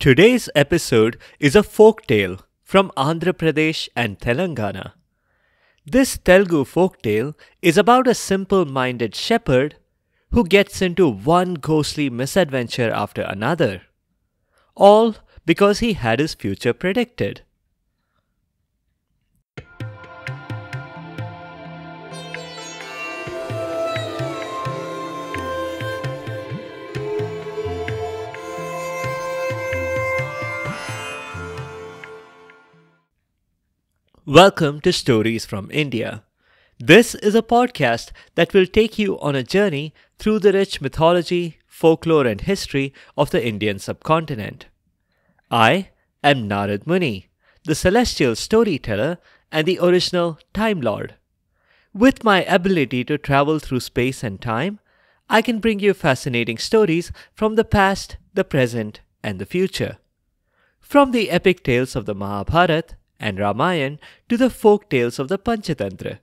Today's episode is a folk tale from Andhra Pradesh and Telangana. This Telugu folk tale is about a simple-minded shepherd who gets into one ghostly misadventure after another, all because he had his future predicted. Welcome to Stories from India. This is a podcast that will take you on a journey through the rich mythology, folklore, and history of the Indian subcontinent. I am Narad Muni, the celestial storyteller and the original Time Lord. With my ability to travel through space and time, I can bring you fascinating stories from the past, the present, and the future. From the epic tales of the Mahabharata and Ramayana to the folk tales of the Panchatantra,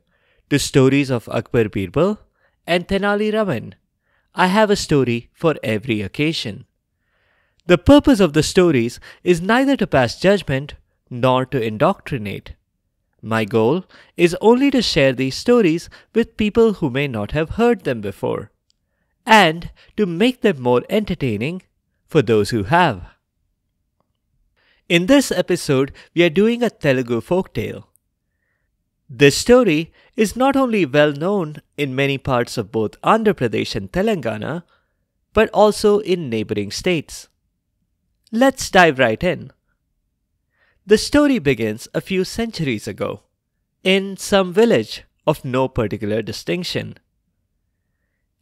to stories of Akbar Birbal and Tenali Raman, I have a story for every occasion. The purpose of the stories is neither to pass judgment nor to indoctrinate. My goal is only to share these stories with people who may not have heard them before, and to make them more entertaining for those who have. In this episode, we are doing a Telugu folk tale. This story is not only well known in many parts of both Andhra Pradesh and Telangana, but also in neighboring states. Let's dive right in. The story begins a few centuries ago, in some village of no particular distinction.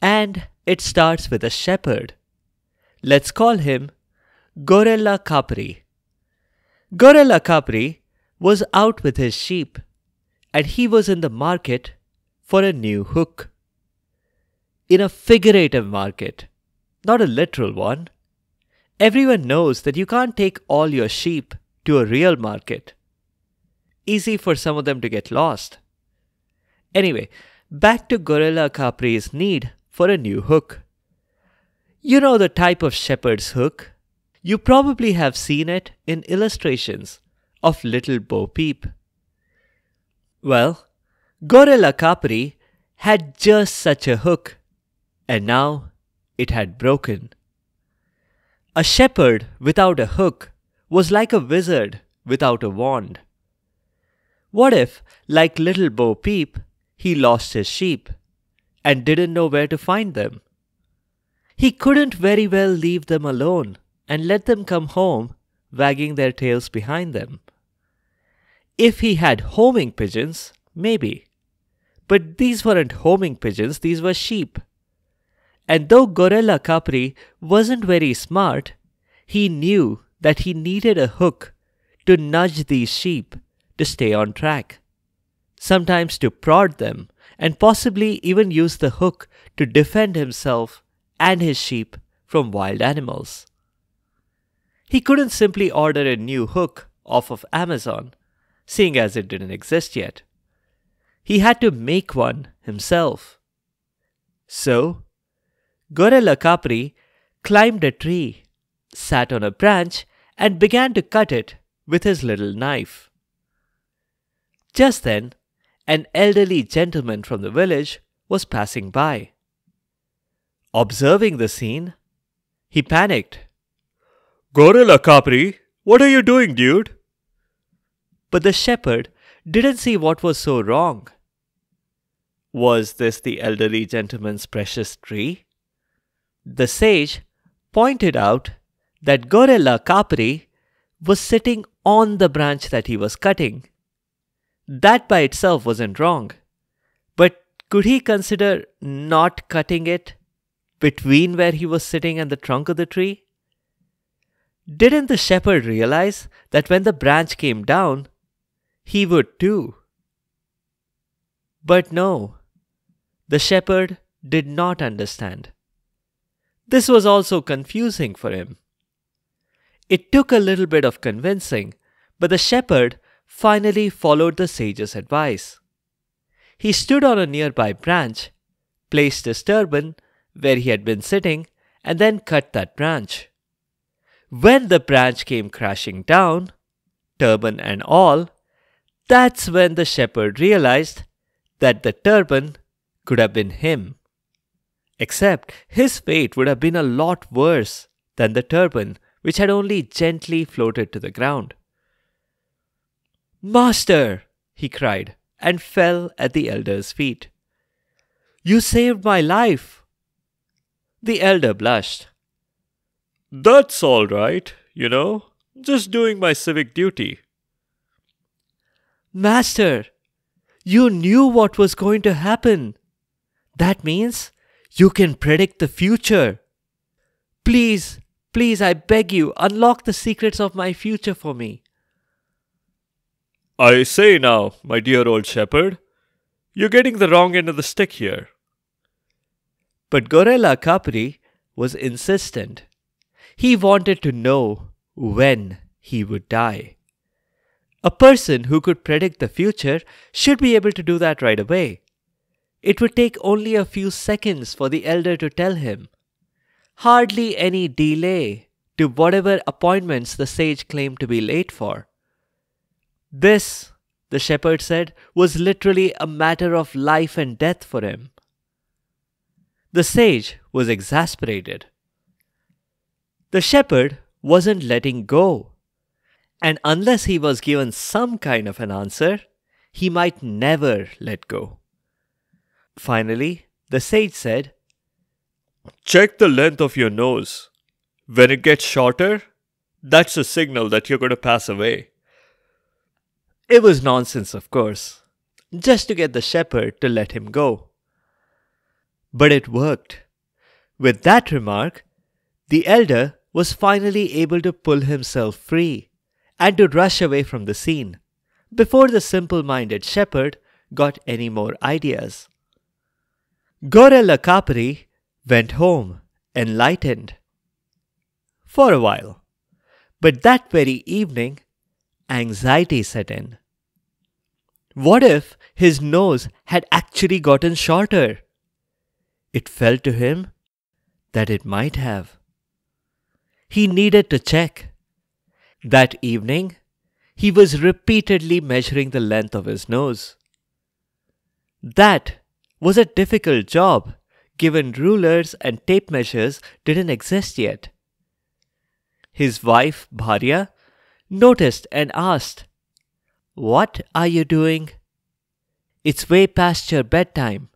And it starts with a shepherd. Let's call him Gorella Kapri. Gorella Kapri was out with his sheep, and he was in the market for a new hook. In a figurative market, not a literal one. Everyone knows that you can't take all your sheep to a real market. Easy for some of them to get lost. Anyway, back to Gorella Kapri's need for a new hook. You know the type of shepherd's hook? You probably have seen it in illustrations of Little Bo Peep. Well, Gorella Kapri had just such a hook, and now it had broken. A shepherd without a hook was like a wizard without a wand. What if, like Little Bo Peep, he lost his sheep and didn't know where to find them? He couldn't very well leave them alone and let them come home wagging their tails behind them. If he had homing pigeons, maybe. But these weren't homing pigeons, these were sheep. And though Gorella Kapri wasn't very smart, he knew that he needed a hook to nudge these sheep to stay on track. Sometimes to prod them, and possibly even use the hook to defend himself and his sheep from wild animals. He couldn't simply order a new hook off of Amazon, seeing as it didn't exist yet. He had to make one himself. So, Gorella Kapri climbed a tree, sat on a branch, and began to cut it with his little knife. Just then, an elderly gentleman from the village was passing by. Observing the scene, he panicked. "Gorella Kapri, what are you doing, dude?" But the shepherd didn't see what was so wrong. Was this the elderly gentleman's precious tree? The sage pointed out that Gorella Kapri was sitting on the branch that he was cutting. That by itself wasn't wrong. But could he consider not cutting it between where he was sitting and the trunk of the tree? Didn't the shepherd realize that when the branch came down, he would too? But no, the shepherd did not understand. This was also confusing for him. It took a little bit of convincing, but the shepherd finally followed the sage's advice. He stood on a nearby branch, placed his turban where he had been sitting, and then cut that branch. When the branch came crashing down, turban and all, that's when the shepherd realized that the turban could have been him. Except his fate would have been a lot worse than the turban, which had only gently floated to the ground. "Master!" he cried, and fell at the elder's feet. "You saved my life!" The elder blushed. "That's all right, just doing my civic duty." "Master, you knew what was going to happen. That means you can predict the future. Please, please, I beg you, unlock the secrets of my future for me." "I say now, my dear old shepherd, you're getting the wrong end of the stick here." But Gorilla Capri was insistent. He wanted to know when he would die. A person who could predict the future should be able to do that right away. It would take only a few seconds for the elder to tell him. Hardly any delay to whatever appointments the sage claimed to be late for. This, the shepherd said, was literally a matter of life and death for him. The sage was exasperated. The shepherd wasn't letting go, and unless he was given some kind of an answer, he might never let go. Finally, the sage said, "Check the length of your nose. When it gets shorter, that's a signal that you're going to pass away." It was nonsense, of course, just to get the shepherd to let him go. But it worked. With that remark, the elder was finally able to pull himself free and to rush away from the scene before the simple-minded shepherd got any more ideas. Gorilla Capri went home enlightened. For a while. But that very evening, anxiety set in. What if his nose had actually gotten shorter? It felt to him that it might have. He needed to check. That evening, he was repeatedly measuring the length of his nose. That was a difficult job, given rulers and tape measures didn't exist yet. His wife, Bharya, noticed and asked, "What are you doing? It's way past your bedtime."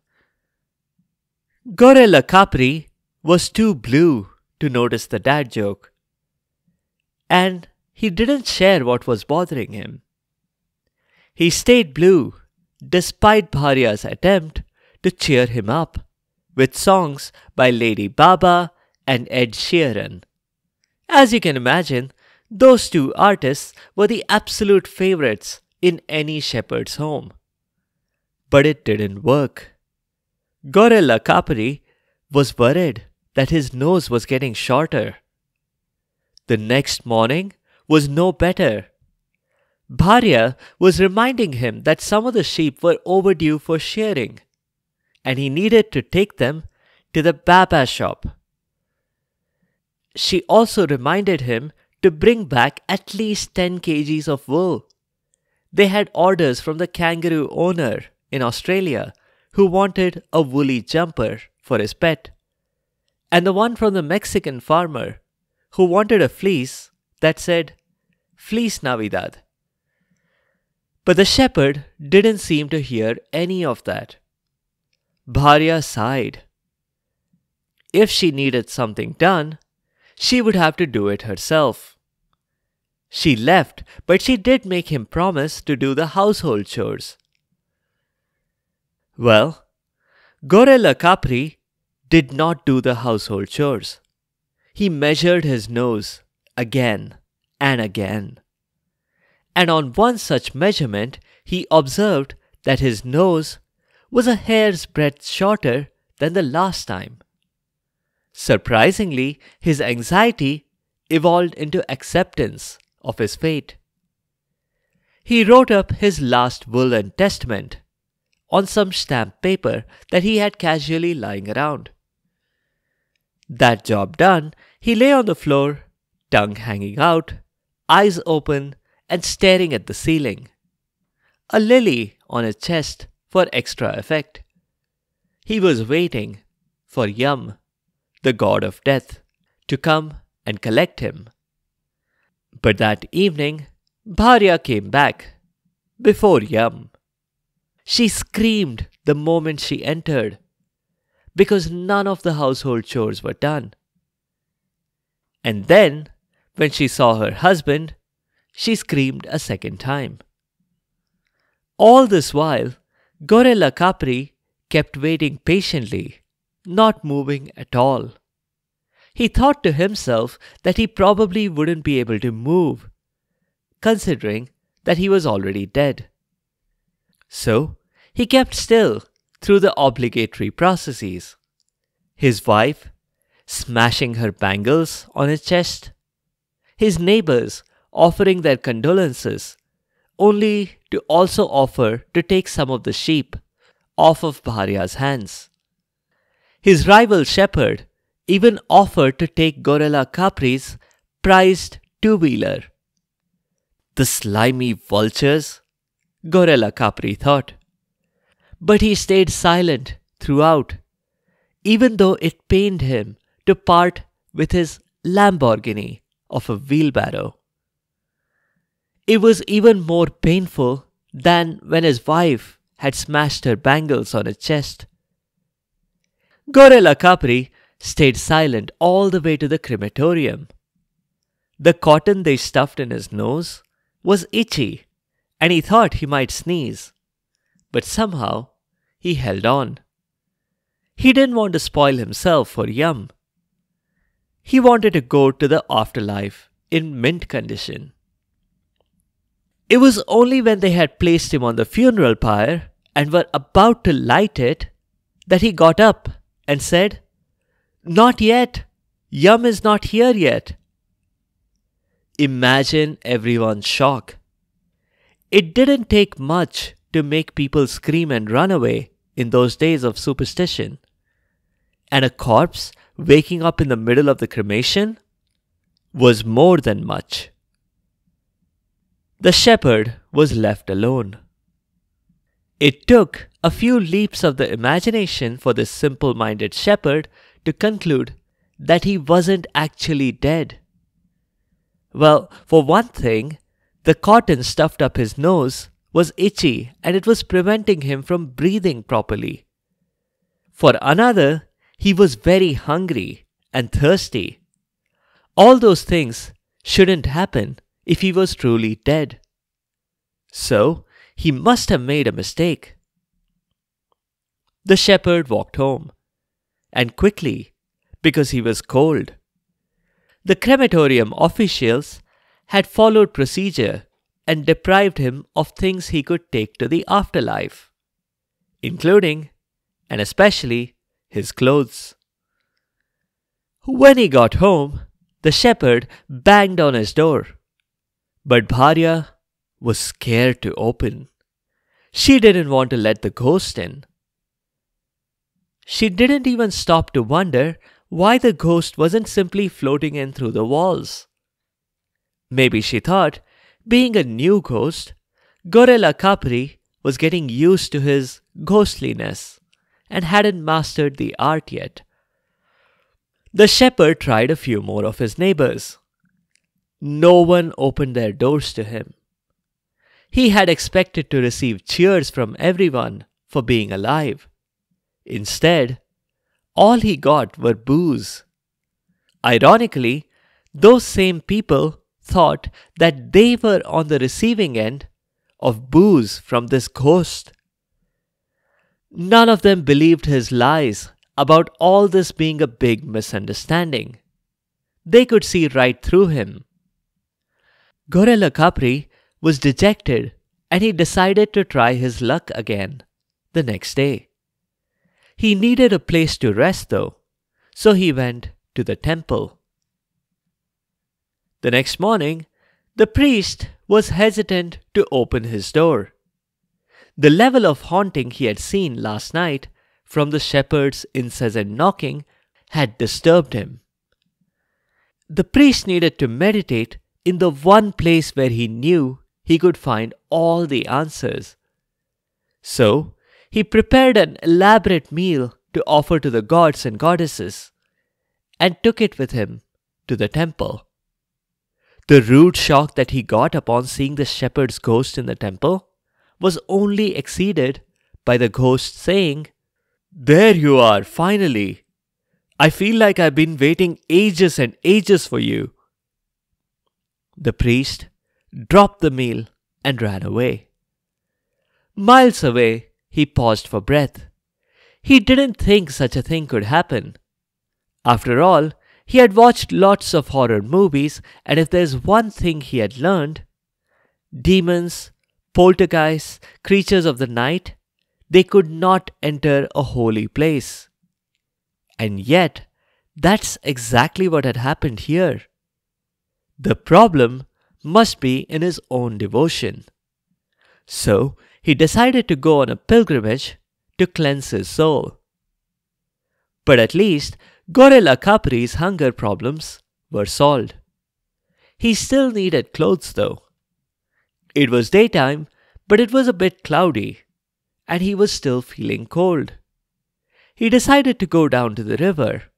Gorilla Capri was too blue to notice the dad joke, and he didn't share what was bothering him. He stayed blue despite Bharya's attempt to cheer him up with songs by Lady Baba and Ed Sheeran. As you can imagine, those two artists were the absolute favorites in any shepherd's home. But it didn't work. Gorilla Capri was worried that his nose was getting shorter. The next morning was no better. Bharya was reminding him that some of the sheep were overdue for shearing, and he needed to take them to the Baba shop. She also reminded him to bring back at least 10 kgs of wool. They had orders from the kangaroo owner in Australia who wanted a woolly jumper for his pet, and the one from the Mexican farmer who wanted a fleece that said, "Fleece Navidad." But the shepherd didn't seem to hear any of that. Bharya sighed. If she needed something done, she would have to do it herself. She left, but she did make him promise to do the household chores. Well, Gorilla Capri did not do the household chores. He measured his nose again and again. And on one such measurement, he observed that his nose was a hair's breadth shorter than the last time. Surprisingly, his anxiety evolved into acceptance of his fate. He wrote up his last will and testament on some stamped paper that he had casually lying around. That job done, he lay on the floor tongue hanging out, eyes open and staring at the ceiling. A lily on his chest for extra effect. He was waiting for Yum, the god of death, to come and collect him. But that evening, Bharya came back before Yum. She screamed the moment she entered because none of the household chores were done. And then, when she saw her husband, she screamed a second time. All this while, Gorilla Capri kept waiting patiently, not moving at all. He thought to himself that he probably wouldn't be able to move, considering that he was already dead. So, he kept still through the obligatory processes. His wife smashing her bangles on his chest, his neighbors offering their condolences, only to also offer to take some of the sheep off of Bharya's hands. His rival shepherd even offered to take Gorilla Capri's prized two-wheeler. The slimy vultures, Gorilla Capri thought. But he stayed silent throughout, even though it pained him to part with his Lamborghini of a wheelbarrow. It was even more painful than when his wife had smashed her bangles on his chest. Gorilla Capri stayed silent all the way to the crematorium. The cotton they stuffed in his nose was itchy, and he thought he might sneeze. But somehow he held on. He didn't want to spoil himself for Yum. He wanted to go to the afterlife in mint condition. It was only when they had placed him on the funeral pyre and were about to light it that he got up and said, "Not yet. Yum is not here yet." Imagine everyone's shock. It didn't take much to make people scream and run away in those days of superstition. And a corpse waking up in the middle of the cremation was more than much. The shepherd was left alone. It took a few leaps of the imagination for this simple-minded shepherd to conclude that he wasn't actually dead. Well, for one thing, the cotton stuffed up his nose was itchy and it was preventing him from breathing properly. For another, he was very hungry and thirsty. All those things shouldn't happen if he was truly dead. So, he must have made a mistake. The shepherd walked home, and quickly, because he was cold. The crematorium officials had followed procedure and deprived him of things he could take to the afterlife, including, and especially, his clothes. When he got home, the shepherd banged on his door. But Bharya was scared to open. She didn't want to let the ghost in. She didn't even stop to wonder why the ghost wasn't simply floating in through the walls. Maybe she thought, being a new ghost, Gorilla Capri was getting used to his ghostliness and hadn't mastered the art yet. The shepherd tried a few more of his neighbors. No one opened their doors to him. He had expected to receive cheers from everyone for being alive. Instead, all he got were boos. Ironically, those same people thought that they were on the receiving end of boos from this ghost. None of them believed his lies about all this being a big misunderstanding. They could see right through him. Gorilla Capri was dejected and he decided to try his luck again the next day. He needed a place to rest though, so he went to the temple. The next morning, the priest was hesitant to open his door. The level of haunting he had seen last night from the shepherd's incessant knocking had disturbed him. the priest needed to meditate in the one place where he knew he could find all the answers. So, he prepared an elaborate meal to offer to the gods and goddesses and took it with him to the temple. The rude shock that he got upon seeing the shepherd's ghost in the temple was only exceeded by the ghost saying, "There you are, finally. I feel like I've been waiting ages and ages for you." The priest dropped the meal and ran away. Miles away, he paused for breath. He didn't think such a thing could happen. After all, he had watched lots of horror movies, and if there's one thing he had learned, demons, poltergeists, creatures of the night, they could not enter a holy place. And yet, that's exactly what had happened here. The problem must be in his own devotion. So, he decided to go on a pilgrimage to cleanse his soul. But at least, Gorilla Capri's hunger problems were solved. He still needed clothes though. It was daytime, but it was a bit cloudy, and he was still feeling cold. He decided to go down to the river.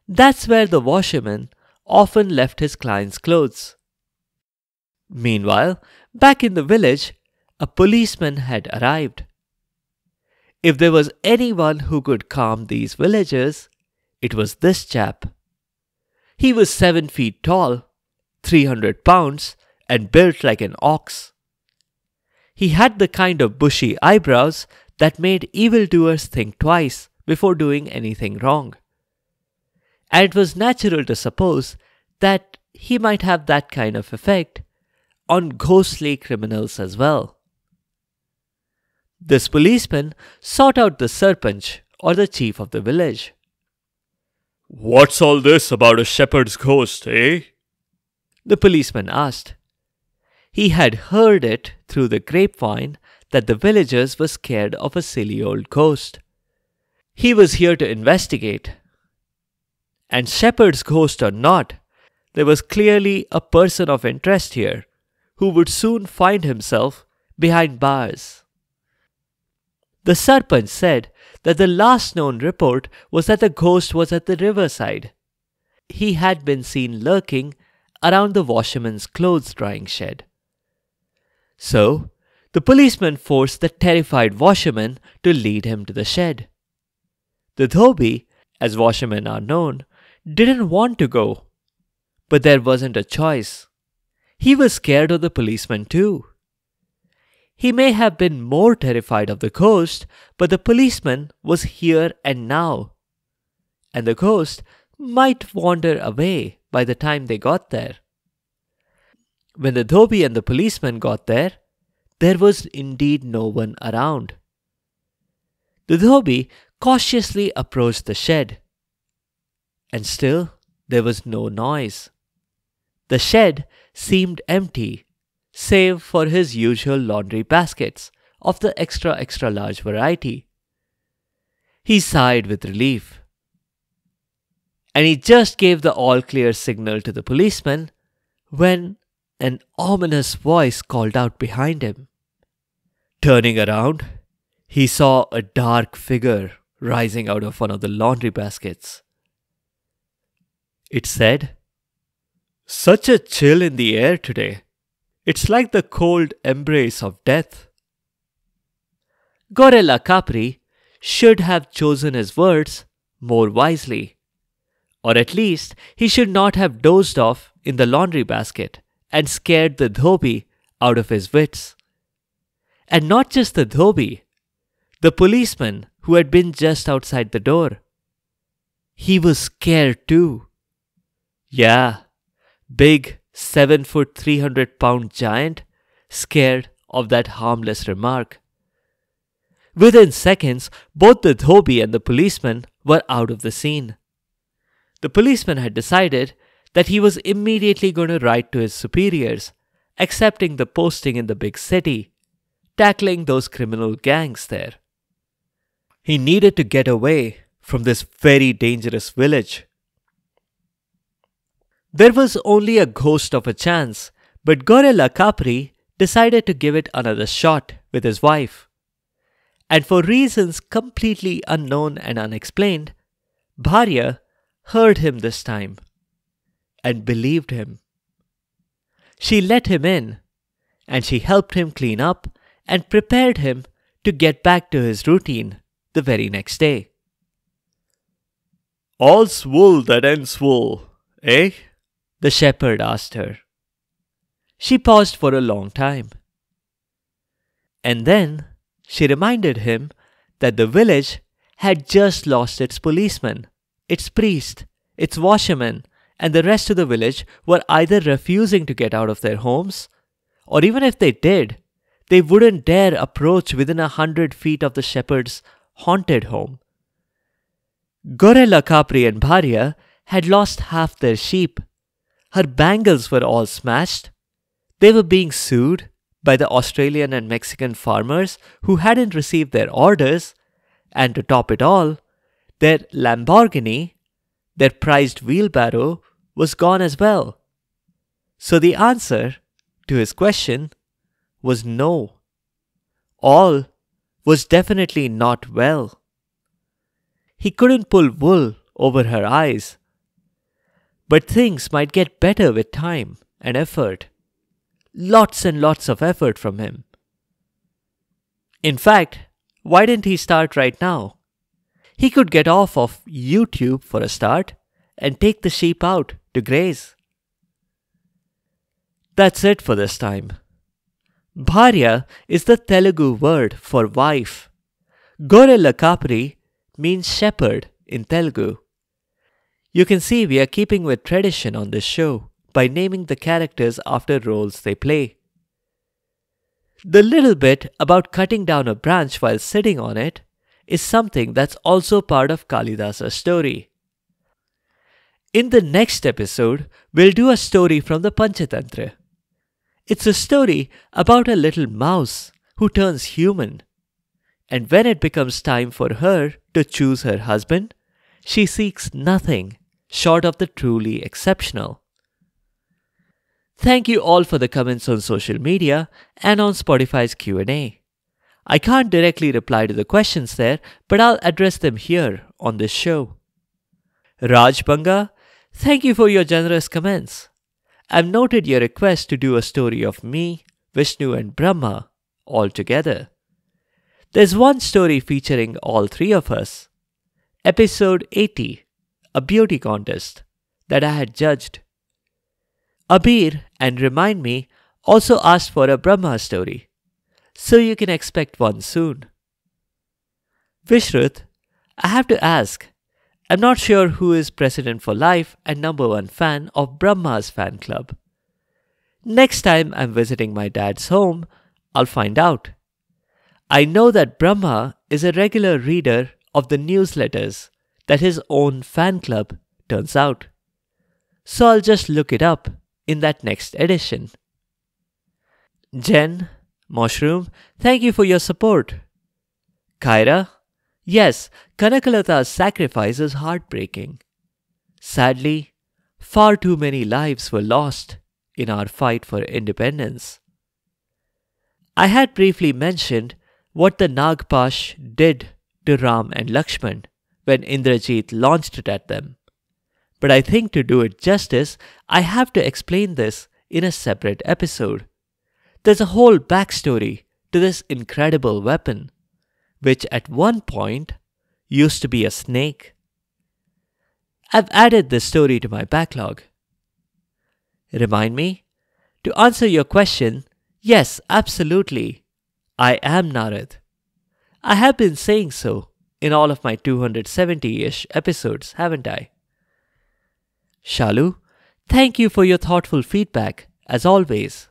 That's where the washerman often left his clients' clothes. Meanwhile, back in the village, a policeman had arrived. If there was anyone who could calm these villagers, it was this chap. He was 7 feet tall, 300 pounds, and built like an ox. He had the kind of bushy eyebrows that made evildoers think twice before doing anything wrong. And it was natural to suppose that he might have that kind of effect on ghostly criminals as well. This policeman sought out the sarpanch, or the chief of the village. "What's all this about a shepherd's ghost, eh?" The policeman asked. He had heard it through the grapevine that the villagers were scared of a silly old ghost. He was here to investigate. And shepherd's ghost or not, there was clearly a person of interest here who would soon find himself behind bars. The sarpanch said that the last known report was that the ghost was at the riverside. He had been seen lurking around the washerman's clothes drying shed. So, the policeman forced the terrified washerman to lead him to the shed. The dhobi, as washermen are known, didn't want to go. But there wasn't a choice. He was scared of the policeman too. He may have been more terrified of the ghost, but the policeman was here and now. And the ghost might wander away by the time they got there. When the dhobi and the policeman got there was indeed no one around. The dhobi cautiously approached the shed. And still there was no noise. The shed seemed empty, save for his usual laundry baskets of the extra large variety. He sighed with relief. And he just gave the all-clear signal to the policeman when an ominous voice called out behind him. Turning around, he saw a dark figure rising out of one of the laundry baskets. It said, "Such a chill in the air today. It's like the cold embrace of death." Gorilla Capri should have chosen his words more wisely. Or at least he should not have dozed off in the laundry basket and scared the dhobi out of his wits. And not just the dhobi, the policeman who had been just outside the door. He was scared too. Yeah, big 7 foot 300 pound giant, scared of that harmless remark. Within seconds, both the dhobi and the policeman were out of the scene. The policeman had decided that he was immediately going to write to his superiors, accepting the posting in the big city, tackling those criminal gangs there. He needed to get away from this very dangerous village. There was only a ghost of a chance, but Gorilla Capri decided to give it another shot with his wife. And for reasons completely unknown and unexplained, Bharya heard him this time and believed him. She let him in, and she helped him clean up and prepared him to get back to his routine the very next day. All's wool that ends wool, eh? The shepherd asked her. She paused for a long time. And then she reminded him that the village had just lost its policeman, its priest, its washerman, and the rest of the village were either refusing to get out of their homes, or even if they did, they wouldn't dare approach within 100 feet of the shepherd's haunted home. Gorilla Capri and Bharya had lost half their sheep. Her bangles were all smashed. They were being sued by the Australian and Mexican farmers who hadn't received their orders, and to top it all, their Lamborghini, their prized wheelbarrow, was gone as well. So the answer to his question was no. All was definitely not well. He couldn't pull wool over her eyes. But things might get better with time and effort. Lots and lots of effort from him. In fact, why didn't he start right now? He could get off of YouTube for a start and take the sheep out to graze. That's it for this time. Bharya is the Telugu word for wife. Gorilla Capri means shepherd in Telugu. You can see we are keeping with tradition on this show by naming the characters after roles they play. The little bit about cutting down a branch while sitting on it is something that's also part of Kalidasa's story. In the next episode, we'll do a story from the Panchatantra. It's a story about a little mouse who turns human. And when it becomes time for her to choose her husband, she seeks nothing short of the truly exceptional. Thank you all for the comments on social media and on Spotify's Q&A. I can't directly reply to the questions there, but I'll address them here on this show. Raj Banga, thank you for your generous comments. I've noted your request to do a story of me, Vishnu and Brahma all together. There's one story featuring all three of us. Episode 80, a beauty contest, that I had judged. Abir and Remind Me also asked for a Brahma story, so you can expect one soon. Vishrut, I have to ask, I'm not sure who is president for life and number one fan of Brahma's fan club. Next time I'm visiting my dad's home, I'll find out. I know that Brahma is a regular reader of the newsletters that his own fan club turns out. So I'll just look it up in that next edition. Jen, Mushroom, thank you for your support. Kyra, yes, Kanakalata's sacrifice is heartbreaking. Sadly, far too many lives were lost in our fight for independence. I had briefly mentioned what the Nagpash did to Ram and Lakshman when Indrajit launched it at them. But I think to do it justice, I have to explain this in a separate episode. There's a whole backstory to this incredible weapon, which at one point used to be a snake. I've added this story to my backlog. Remind Me? To answer your question, yes, absolutely. I am Narad. I have been saying so in all of my 270-ish episodes, haven't I? Shalu, thank you for your thoughtful feedback, as always.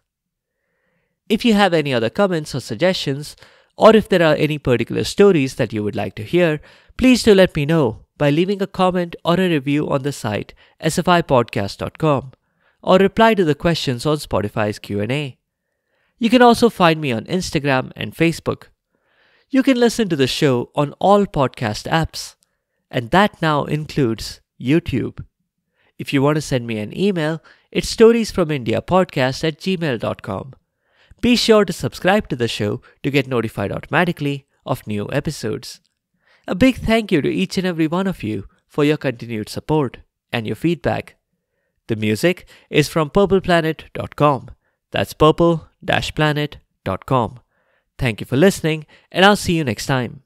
If you have any other comments or suggestions, or if there are any particular stories that you would like to hear, please do let me know by leaving a comment or a review on the site sfipodcast.com, or reply to the questions on Spotify's Q&A. You can also find me on Instagram and Facebook. You can listen to the show on all podcast apps, and that now includes YouTube. If you want to send me an email, it's storiesfromindiapodcast@gmail.com. Be sure to subscribe to the show to get notified automatically of new episodes. A big thank you to each and every one of you for your continued support and your feedback. The music is from purpleplanet.com. That's purple-planet.com. Thank you for listening, and I'll see you next time.